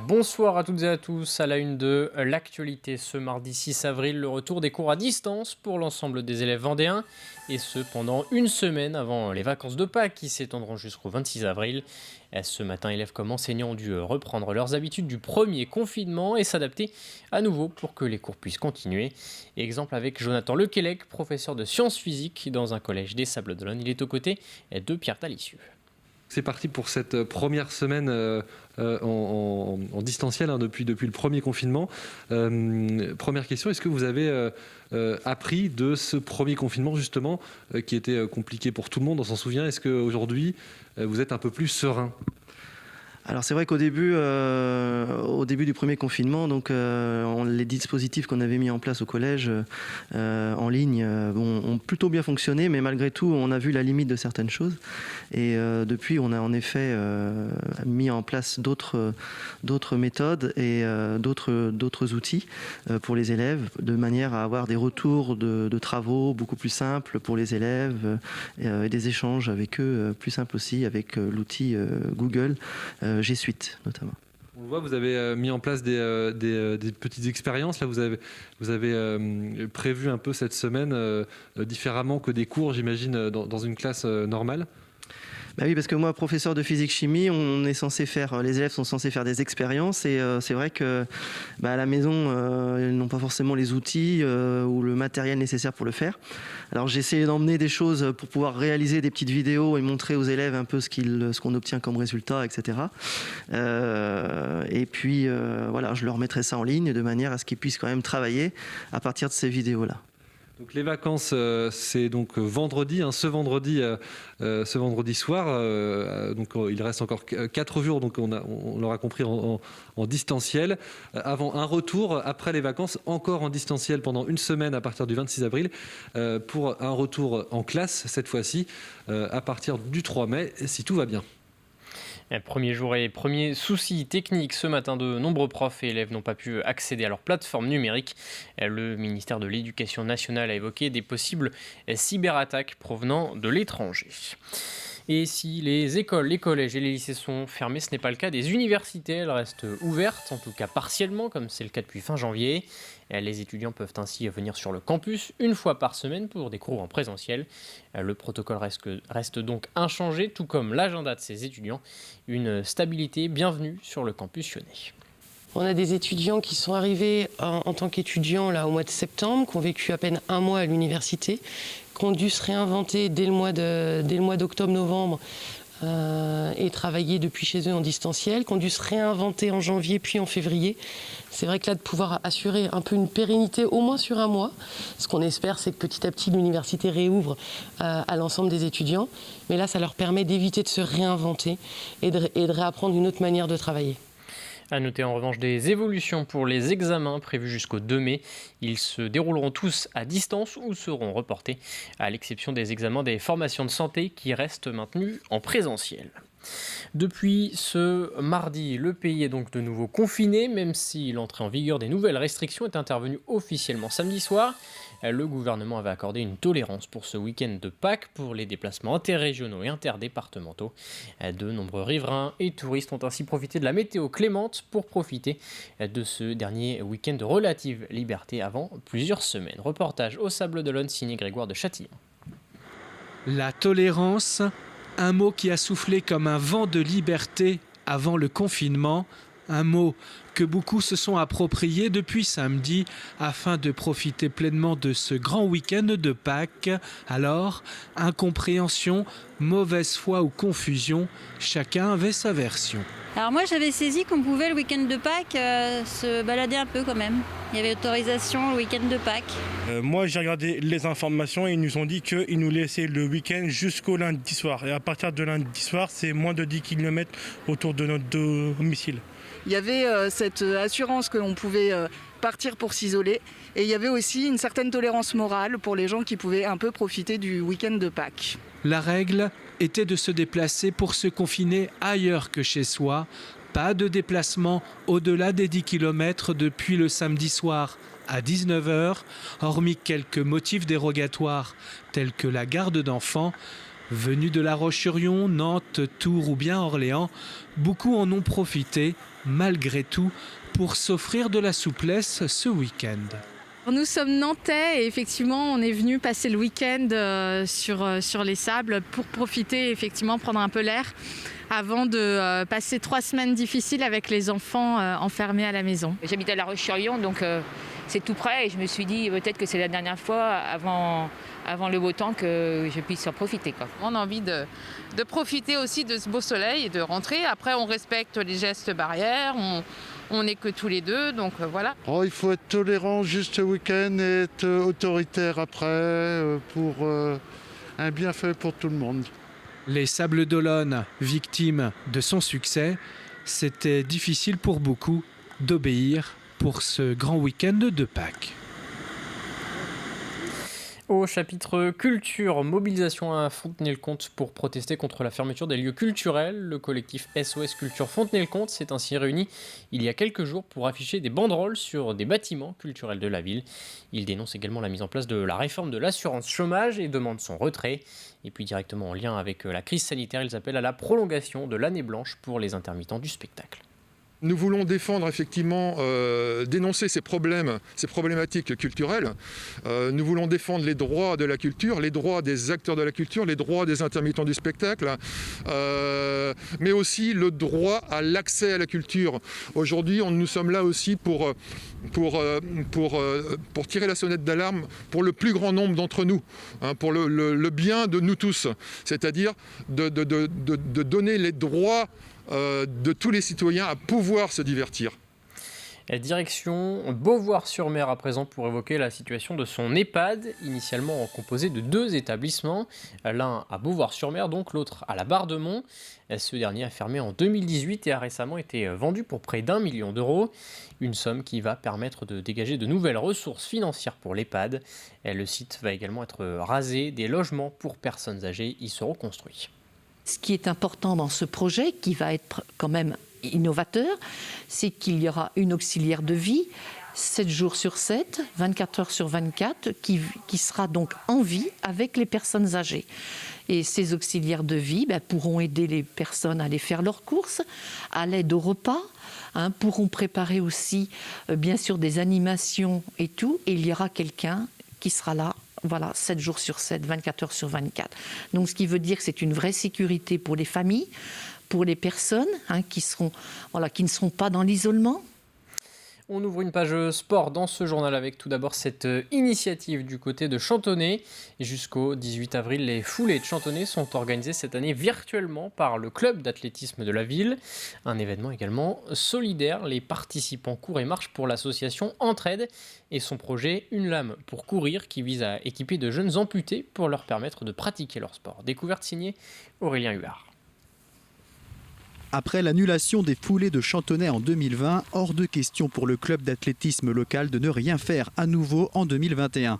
Bonsoir à toutes et à tous. À la une de l'actualité ce mardi 6 avril, le retour des cours à distance pour l'ensemble des élèves vendéens, et ce pendant une semaine avant les vacances de Pâques qui s'étendront jusqu'au 26 avril. Ce matin, élèves comme enseignants ont dû reprendre leurs habitudes du premier confinement et s'adapter à nouveau pour que les cours puissent continuer. Exemple avec Jonathan Lequelec, professeur de sciences physiques dans un collège des Sables-d'Olonne. Il est aux côtés de Pierre Talissieux. C'est parti pour cette première semaine en distanciel depuis le premier confinement. Première question, est-ce que vous avez appris de ce premier confinement justement qui était compliqué pour tout le monde, on s'en souvient? Est-ce qu'aujourd'hui vous êtes un peu plus serein? Alors c'est vrai qu'au début du premier confinement, les dispositifs qu'on avait mis en place au collège en ligne ont plutôt bien fonctionné, mais malgré tout on a vu la limite de certaines choses. Et depuis on a en effet mis en place d'autres méthodes et d'autres outils pour les élèves, de manière à avoir des retours de travaux beaucoup plus simples pour les élèves et des échanges avec eux plus simples aussi avec l'outil Google. G Suite notamment. On le voit, vous avez mis en place des petites expériences. Là, vous avez prévu un peu cette semaine différemment que des cours, j'imagine, dans une classe normale. Bah oui, parce que moi, professeur de physique-chimie, les élèves sont censés faire des expériences et c'est vrai que à la maison, ils n'ont pas forcément les outils ou le matériel nécessaire pour le faire. Alors j'ai essayé d'emmener des choses pour pouvoir réaliser des petites vidéos et montrer aux élèves un peu ce qu'on obtient comme résultat, etc. Et puis voilà, je leur mettrai ça en ligne de manière à ce qu'ils puissent quand même travailler à partir de ces vidéos-là. Donc les vacances, c'est donc vendredi, ce vendredi soir. Donc il reste encore 4 jours, donc on l'aura compris en distanciel. Avant un retour après les vacances, encore en distanciel pendant une semaine à partir du 26 avril, pour un retour en classe cette fois-ci à partir du 3 mai, si tout va bien. Premier jour et premier souci technique ce matin, de nombreux profs et élèves n'ont pas pu accéder à leur plateforme numérique. Le ministère de l'Éducation nationale a évoqué des possibles cyberattaques provenant de l'étranger. Et si les écoles, les collèges et les lycées sont fermés, ce n'est pas le cas des universités. Elles restent ouvertes, en tout cas partiellement, comme c'est le cas depuis fin janvier. Les étudiants peuvent ainsi venir sur le campus une fois par semaine pour des cours en présentiel. Le protocole reste donc inchangé, tout comme l'agenda de ces étudiants. Une stabilité bienvenue sur le campus lyonnais. On a des étudiants qui sont arrivés en tant qu'étudiants là, au mois de septembre, qui ont vécu à peine un mois à l'université, qui ont dû se réinventer dès le mois d'octobre-novembre et travailler depuis chez eux en distanciel, qui ont dû se réinventer en janvier puis en février. C'est vrai que là, de pouvoir assurer un peu une pérennité au moins sur un mois, ce qu'on espère, c'est que petit à petit l'université réouvre à l'ensemble des étudiants. Mais là, ça leur permet d'éviter de se réinventer et de réapprendre une autre manière de travailler. À noter en revanche des évolutions pour les examens prévus jusqu'au 2 mai. Ils se dérouleront tous à distance ou seront reportés, à l'exception des examens des formations de santé qui restent maintenus en présentiel. Depuis ce mardi, le pays est donc de nouveau confiné, même si l'entrée en vigueur des nouvelles restrictions est intervenue officiellement samedi soir. Le gouvernement avait accordé une tolérance pour ce week-end de Pâques pour les déplacements interrégionaux et interdépartementaux. De nombreux riverains et touristes ont ainsi profité de la météo clémente pour profiter de ce dernier week-end de relative liberté avant plusieurs semaines. Reportage au Sables-d'Olonne signé Grégoire de Châtillon. La tolérance, un mot qui a soufflé comme un vent de liberté avant le confinement, un mot que beaucoup se sont appropriés depuis samedi afin de profiter pleinement de ce grand week-end de Pâques. Alors, incompréhension, mauvaise foi ou confusion, chacun avait sa version. Alors moi j'avais saisi qu'on pouvait le week-end de Pâques se balader un peu quand même. Il y avait autorisation le week-end de Pâques. Moi j'ai regardé les informations et ils nous ont dit qu'ils nous laissaient le week-end jusqu'au lundi soir. Et à partir de lundi soir, c'est moins de 10 km autour de notre domicile. Il y avait cette assurance qu'on pouvait partir pour s'isoler. Et il y avait aussi une certaine tolérance morale pour les gens qui pouvaient un peu profiter du week-end de Pâques. La règle était de se déplacer pour se confiner ailleurs que chez soi. Pas de déplacement au-delà des 10 km depuis le samedi soir à 19h, hormis quelques motifs dérogatoires tels que la garde d'enfants. Venus de La Roche-sur-Yon, Nantes, Tours ou bien Orléans, beaucoup en ont profité malgré tout, pour s'offrir de la souplesse ce week-end. Nous sommes nantais et effectivement on est venu passer le week-end sur les sables pour profiter, effectivement prendre un peu l'air avant de passer 3 semaines difficiles avec les enfants enfermés à la maison. J'habite à La Roche-sur-Yon, donc c'est tout près et je me suis dit peut-être que c'est la dernière fois avant le beau temps que je puisse en profiter, quoi. On a envie de profiter aussi de ce beau soleil et de rentrer. Après on respecte les gestes barrières, on n'est que tous les deux, donc voilà. Il faut être tolérant juste le week-end et être autoritaire après pour un bienfait pour tout le monde. Les Sables d'Olonne, victimes de son succès, c'était difficile pour beaucoup d'obéir pour ce grand week-end de Pâques. Au chapitre culture, mobilisation à Fontenay-le-Comte pour protester contre la fermeture des lieux culturels. Le collectif SOS Culture Fontenay-le-Comte s'est ainsi réuni il y a quelques jours pour afficher des banderoles sur des bâtiments culturels de la ville. Il dénonce également la mise en place de la réforme de l'assurance chômage et demande son retrait. Et puis directement en lien avec la crise sanitaire, ils appellent à la prolongation de l'année blanche pour les intermittents du spectacle. Nous voulons défendre effectivement, dénoncer ces problématiques culturelles. Nous voulons défendre les droits de la culture, les droits des acteurs de la culture, les droits des intermittents du spectacle, mais aussi le droit à l'accès à la culture. Aujourd'hui, nous sommes là aussi pour tirer la sonnette d'alarme pour le plus grand nombre d'entre nous, pour le bien de nous tous, c'est-à-dire de donner les droits de tous les citoyens à pouvoir se divertir. Direction Beauvoir-sur-Mer à présent pour évoquer la situation de son EHPAD, initialement composé de 2 établissements, l'un à Beauvoir-sur-Mer, donc l'autre à la Barre-de-Mont. Ce dernier a fermé en 2018 et a récemment été vendu pour près d'1 million d'euros, une somme qui va permettre de dégager de nouvelles ressources financières pour l'EHPAD. Le site va également être rasé, des logements pour personnes âgées y seront construits. Ce qui est important dans ce projet, qui va être quand même innovateur, c'est qu'il y aura une auxiliaire de vie, 7 jours sur 7, 24 heures sur 24, qui sera donc en vie avec les personnes âgées. Et ces auxiliaires de vie pourront aider les personnes à aller faire leurs courses, à l'aide au repas, pourront préparer aussi, bien sûr, des animations et tout. Et il y aura quelqu'un qui sera là. Voilà, 7 jours sur 7, 24 heures sur 24. Donc, ce qui veut dire que c'est une vraie sécurité pour les familles, pour les personnes qui ne seront pas dans l'isolement. On ouvre une page sport dans ce journal avec tout d'abord cette initiative du côté de Chantonnay. Jusqu'au 18 avril, les foulées de Chantonnay sont organisées cette année virtuellement par le club d'athlétisme de la ville. Un événement également solidaire. Les participants courent et marchent pour l'association Entraide et son projet Une lame pour courir qui vise à équiper de jeunes amputés pour leur permettre de pratiquer leur sport. Découverte signée Aurélien Huard. Après l'annulation des foulées de Chantonnay en 2020, hors de question pour le club d'athlétisme local de ne rien faire à nouveau en 2021.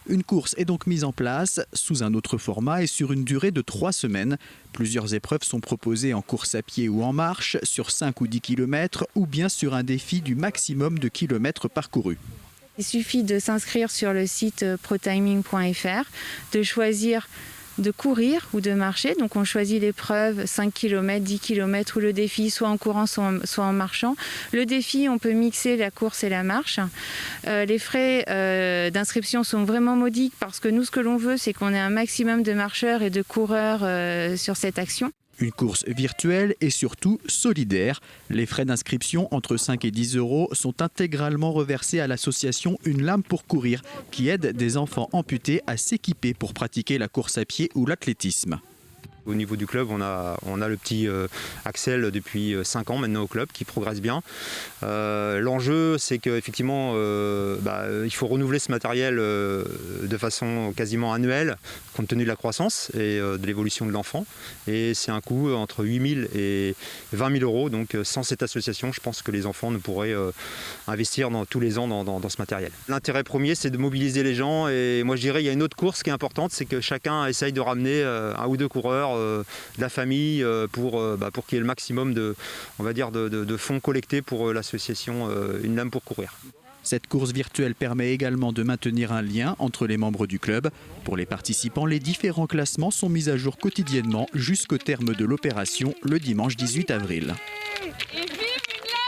Une course est donc mise en place sous un autre format et sur une durée de 3 semaines. Plusieurs épreuves sont proposées en course à pied ou en marche, sur 5 ou 10 km ou bien sur un défi du maximum de kilomètres parcourus. Il suffit de s'inscrire sur le site protiming.fr, de choisir de courir ou de marcher. Donc on choisit l'épreuve 5 km, 10 km ou le défi soit en courant soit en marchant. Le défi, on peut mixer la course et la marche. Les frais d'inscription sont vraiment modiques parce que nous, ce que l'on veut, c'est qu'on ait un maximum de marcheurs et de coureurs sur cette action. Une course virtuelle et surtout solidaire. Les frais d'inscription entre 5 et 10 euros sont intégralement reversés à l'association Une lame pour courir qui aide des enfants amputés à s'équiper pour pratiquer la course à pied ou l'athlétisme. Au niveau du club, on a le petit Axel depuis 5 ans maintenant au club qui progresse bien. L'enjeu, c'est qu'effectivement, il faut renouveler ce matériel de façon quasiment annuelle, compte tenu de la croissance et de l'évolution de l'enfant. Et c'est un coût entre 8 000 et 20 000 euros. Donc sans cette association, je pense que les enfants ne pourraient investir tous les ans dans ce matériel. L'intérêt premier, c'est de mobiliser les gens. Et moi, je dirais, il y a une autre course qui est importante, c'est que chacun essaye de ramener 1 ou 2 coureurs de la famille pour qu'il y ait le maximum de fonds collectés pour l'association Une lame pour courir. Cette course virtuelle permet également de maintenir un lien entre les membres du club. Pour les participants, les différents classements sont mis à jour quotidiennement jusqu'au terme de l'opération le dimanche 18 avril. Et vive Une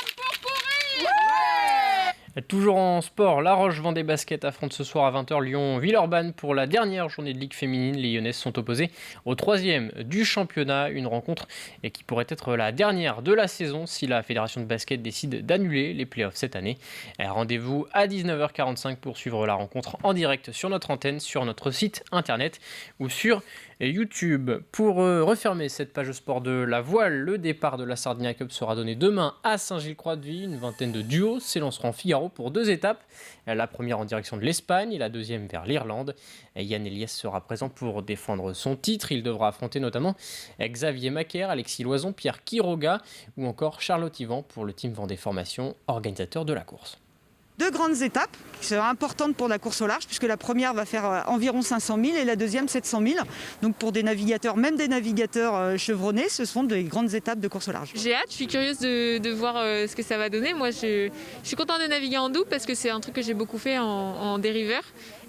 Toujours en sport, La Roche-Vendée Basket affronte ce soir à 20h Lyon-Villeurbanne pour la dernière journée de Ligue féminine. Les Lyonnaises sont opposées au 3e du championnat, une rencontre qui pourrait être la dernière de la saison si la Fédération de basket décide d'annuler les playoffs cette année. Rendez-vous à 19h45 pour suivre la rencontre en direct sur notre antenne, sur notre site internet ou sur YouTube. Pour refermer cette page sport de la voile, le départ de la Sardinia Cup sera donné demain à Saint-Gilles-Croix-de-Vie. Une vingtaine de duos s'élanceront en Figaro pour 2 étapes. La première en direction de l'Espagne et la deuxième vers l'Irlande. Yann Eliès sera présent pour défendre son titre. Il devra affronter notamment Xavier Macaire, Alexis Loison, Pierre Quiroga ou encore Charlotte Yvan pour le team Vendée Formation, organisateur de la course. 2 grandes étapes qui seront importantes pour la course au large, puisque la première va faire environ 500 000 et la deuxième 700 000. Donc pour des navigateurs, même des navigateurs chevronnés, ce seront des grandes étapes de course au large. J'ai hâte, je suis curieuse de voir ce que ça va donner. Moi, je suis contente de naviguer en double parce que c'est un truc que j'ai beaucoup fait en dériveur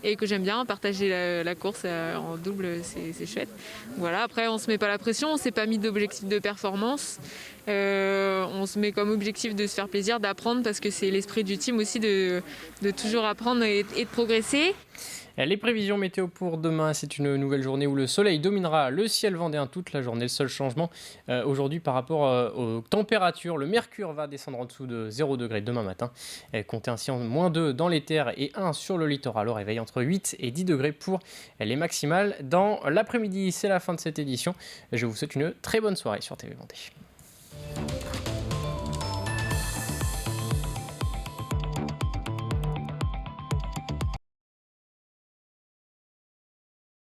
et que j'aime bien, partager la course en double, c'est chouette. Voilà, après, on ne se met pas la pression, on ne s'est pas mis d'objectif de performance. On se met comme objectif de se faire plaisir, d'apprendre, parce que c'est l'esprit du team aussi de toujours apprendre et de progresser. Les prévisions météo pour demain, c'est une nouvelle journée où le soleil dominera le ciel vendéen toute la journée. Le seul changement aujourd'hui par rapport aux températures, le mercure va descendre en dessous de 0 degré demain matin. Comptez ainsi en -2 dans les terres et 1 sur le littoral. Au réveil entre 8 et 10 degrés pour les maximales. Dans l'après-midi, c'est la fin de cette édition. Je vous souhaite une très bonne soirée sur TV Vendée.